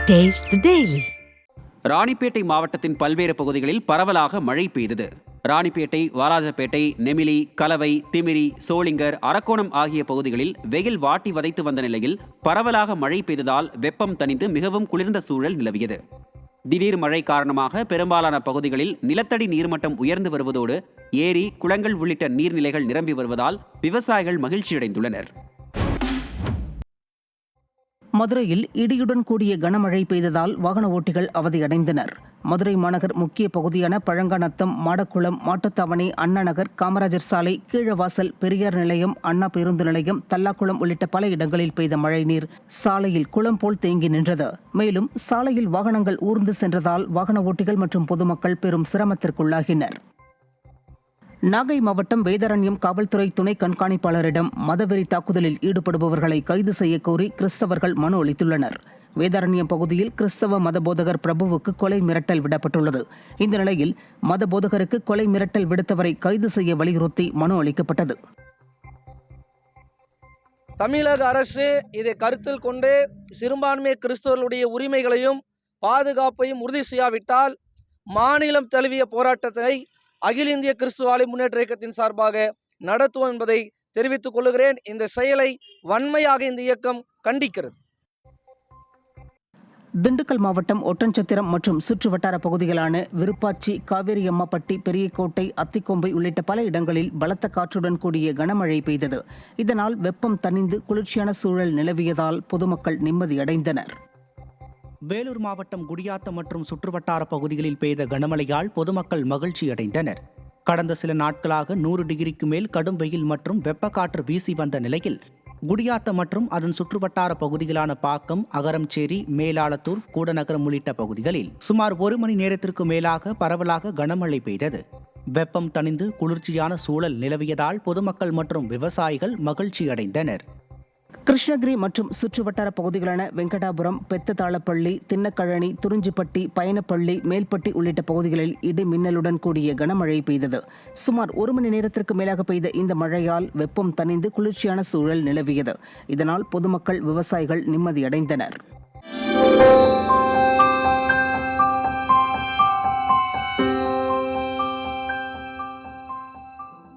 Taste the Daily. Ranipet மாவட்டத்தின் பல்வேறு பகுதிகளில் பரவலாக மழை பெய்தது. ராணிப்பேட்டை, வாலாஜப்பேட்டை, நெமிலி, கலவை, திமிரி, சோளிங்கர், அரக்கோணம் ஆகிய பகுதிகளில் வெயில் வாட்டி வதைத்து வந்த நிலையில் பரவலாக மழை பெய்ததால் வெப்பம் தணிந்து மிகவும் குளிர்ந்த சூழல் நிலவியது. திடீர் மழை காரணமாக பெரும்பாலான பகுதிகளில் நிலத்தடி நீர்மட்டம் உயர்ந்து வருவதோடு ஏரி, குளங்கள் உள்ளிட்ட நீர்நிலைகள் நிரம்பி வருவதால் விவசாயிகள் மகிழ்ச்சியடைந்துள்ளனர். மதுரையில் இடியுடன் கூடிய கனமழை பெய்ததால் வாகன ஓட்டிகள் அவதியடைந்தனர். மதுரை மாநகர் முக்கிய பகுதியான பழங்காநத்தம், மாடக்குளம், மாட்டுத்தாவணி, அண்ணா நகர், காமராஜர் சாலை, கீழவாசல், பெரியார் நிலையம், அண்ணா பேருந்து நிலையம், தல்லாக்குளம் உள்ளிட்ட பல இடங்களில் பெய்த மழைநீர் சாலையில் குளம் போல் தேங்கி நின்றது. மேலும் சாலையில் வாகனங்கள் ஊர்ந்து சென்றதால் வாகன ஓட்டிகள் மற்றும் பொதுமக்கள் பெரும் சிரமத்திற்குள்ளாகினர். நாகை மாவட்டம் வேதாரண்யம் காவல்துறை துணை கண்காணிப்பாளரிடம் மதவெறி தாக்குதலில் ஈடுபடுபவர்களை கைது செய்ய கோரி கிறிஸ்தவர்கள் மனு அளித்துள்ளனர். வேதாரண்யம் பகுதியில் கிறிஸ்தவ மத போதகர் பிரபுவுக்கு கொலை மிரட்டல் விடப்பட்டுள்ளது. இந்த நிலையில் மத போதகருக்கு கொலை மிரட்டல் விடுத்தவரை கைது செய்ய வலியுறுத்தி மனு அளிக்கப்பட்டது. தமிழக அரசு இதை கருத்தில் கொண்டு சிறுபான்மை கிறிஸ்தவர்களுடைய உரிமைகளையும் பாதுகாப்பையும் உறுதி செய்யாவிட்டால் மாநிலம் தழுவிய போராட்டத்தை அகில இந்திய கிறிஸ்துவ முன்னேற்ற இயக்கத்தின் சார்பாக நடத்துவோம் என்பதை தெரிவித்துக் கொள்கிறேன். இந்த செயலை வன்மையாக இந்த இயக்கம் கண்டிக்கிறது. திண்டுக்கல் மாவட்டம் ஒட்டன்சத்திரம் மற்றும் சுற்று வட்டார பகுதிகளான விருப்பாச்சி, காவேரியம்மாப்பட்டி, பெரியகோட்டை, அத்திக்கொம்பை உள்ளிட்ட பல இடங்களில் பலத்த காற்றுடன் கூடிய கனமழை பெய்தது. இதனால் வெப்பம் தணிந்து குளிர்ச்சியான சூழல் நிலவியதால் பொதுமக்கள் நிம்மதியடைந்தனர். வேலூர் மாவட்டம் குடியாத்தம் மற்றும் சுற்றுவட்டார பகுதிகளில் பெய்த கனமழையால் பொதுமக்கள் மகிழ்ச்சியடைந்தனர். கடந்த சில நாட்களாக 100 டிகிரிக்கு மேல் கடும் வெயில் மற்றும் வெப்பக்காற்று வீசி வந்த நிலையில் குடியாத்தம் மற்றும் அதன் சுற்றுவட்டார பகுதிகளான பாக்கம், அகரம்சேரி, மேலாளத்தூர், கூடநகரம் உள்ளிட்ட பகுதிகளில் சுமார் 1 மணி நேரத்திற்கு மேலாக பரவலாக கனமழை பெய்தது. வெப்பம் தணிந்து குளிர்ச்சியான சூழல் நிலவியதால் பொதுமக்கள் மற்றும் விவசாயிகள் மகிழ்ச்சியடைந்தனர். கிருஷ்ணகிரி மற்றும் சுற்றுவட்டார பகுதிகளான வெங்கடாபுரம், பெத்ததாளப்பள்ளி, தின்னக்கழனி, துறிஞ்சிப்பட்டி, பயனப்பள்ளி, மேல்பட்டி உள்ளிட்ட பகுதிகளில் இடி மின்னலுடன் கூடிய கனமழை பெய்தது. சுமார் 1 மணி நேரத்திற்கு மேலாக பெய்த இந்த மழையால் வெப்பம் தணிந்து குளிர்ச்சியான சூழல் நிலவியது. இதனால் பொதுமக்கள், விவசாயிகள் நிம்மதியடைந்தனர்.